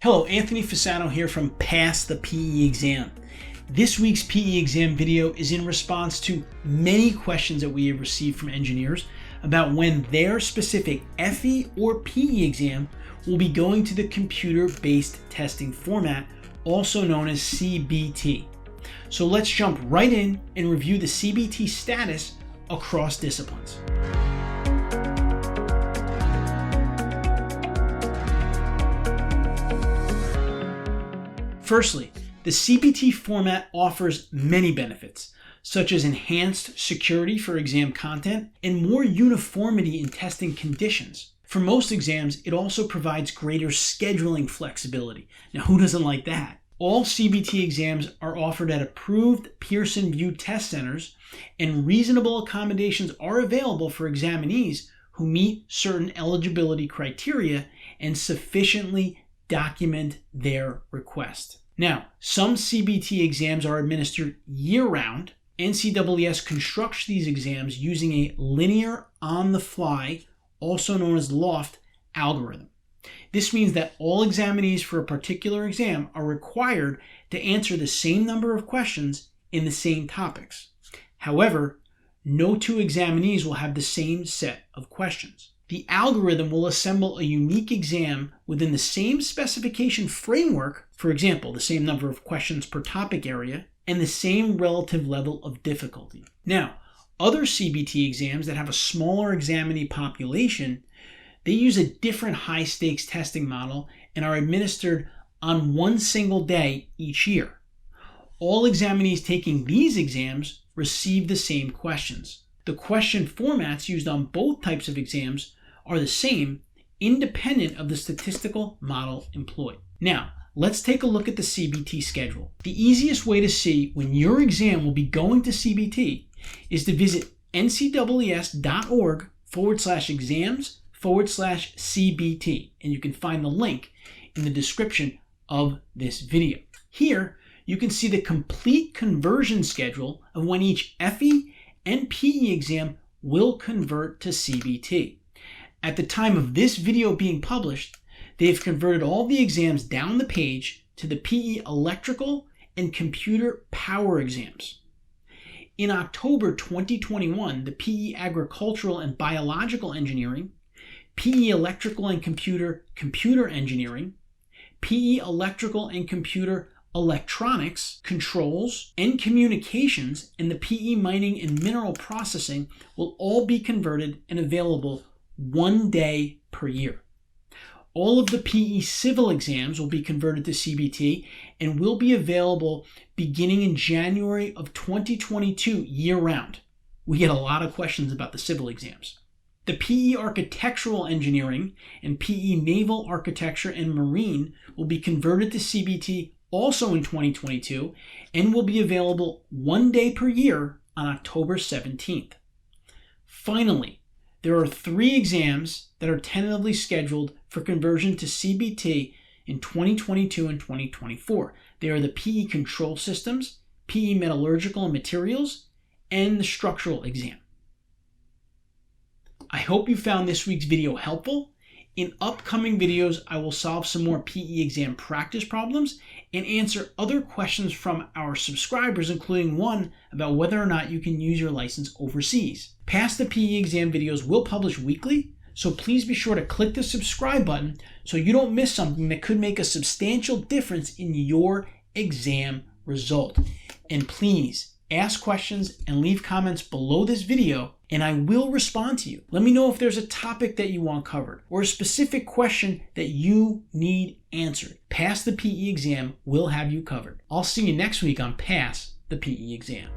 Hello, Anthony Fasano here from Pass the PE Exam. This week's PE exam video is in response to many questions that we have received from engineers about when their specific FE or PE exam will be going to the computer-based testing format, also known as CBT. So let's jump right in and review the CBT status across disciplines. Firstly, the CBT format offers many benefits, such as enhanced security for exam content and more uniformity in testing conditions. For most exams, it also provides greater scheduling flexibility. Now, who doesn't like that? All CBT exams are offered at approved Pearson VUE test centers, and reasonable accommodations are available for examinees who meet certain eligibility criteria and sufficiently document their request. Now, some CBT exams are administered year-round. NCEES constructs these exams using a linear on-the-fly, also known as LOFT, algorithm. This means that all examinees for a particular exam are required to answer the same number of questions in the same topics. However, no two examinees will have the same set of questions. The algorithm will assemble a unique exam within the same specification framework, for example, the same number of questions per topic area, and the same relative level of difficulty. Now, other CBT exams that have a smaller examinee population, they use a different high-stakes testing model and are administered on one single day each year. All examinees taking these exams receive the same questions. The question formats used on both types of exams are the same, independent of the statistical model employed. Now, let's take a look at the CBT schedule. The easiest way to see when your exam will be going to CBT is to visit ncees.org/exams/CBT, and you can find the link in the description of this video. Here, you can see the complete conversion schedule of when each FE and PE exam will convert to CBT. At the time of this video being published, they have converted all the exams down the page to the PE electrical and computer power exams. In October 2021, the PE agricultural and biological engineering, PE electrical and computer engineering, PE electrical and computer electronics, controls, and communications, and the PE mining and mineral processing will all be converted and available one day per year. All of the PE civil exams will be converted to CBT and will be available beginning in January of 2022 year-round. We get a lot of questions about the civil exams. The PE architectural engineering and PE naval architecture and marine will be converted to CBT also in 2022 and will be available one day per year on October 17th. Finally, there are 3 exams that are tentatively scheduled for conversion to CBT in 2022 and 2024. They are the PE control systems, PE metallurgical and materials, and the structural exam. I hope you found this week's video helpful. In upcoming videos, I will solve some more PE exam practice problems and answer other questions from our subscribers, including one about whether or not you can use your license overseas. Pass the PE exam videos will publish weekly, so please be sure to click the subscribe button so you don't miss something that could make a substantial difference in your exam result. And please ask questions and leave comments below this video, and I will respond to you. Let me know if there's a topic that you want covered or a specific question that you need answered. Pass the PE exam will have you covered. I'll see you next week on Pass the PE Exam.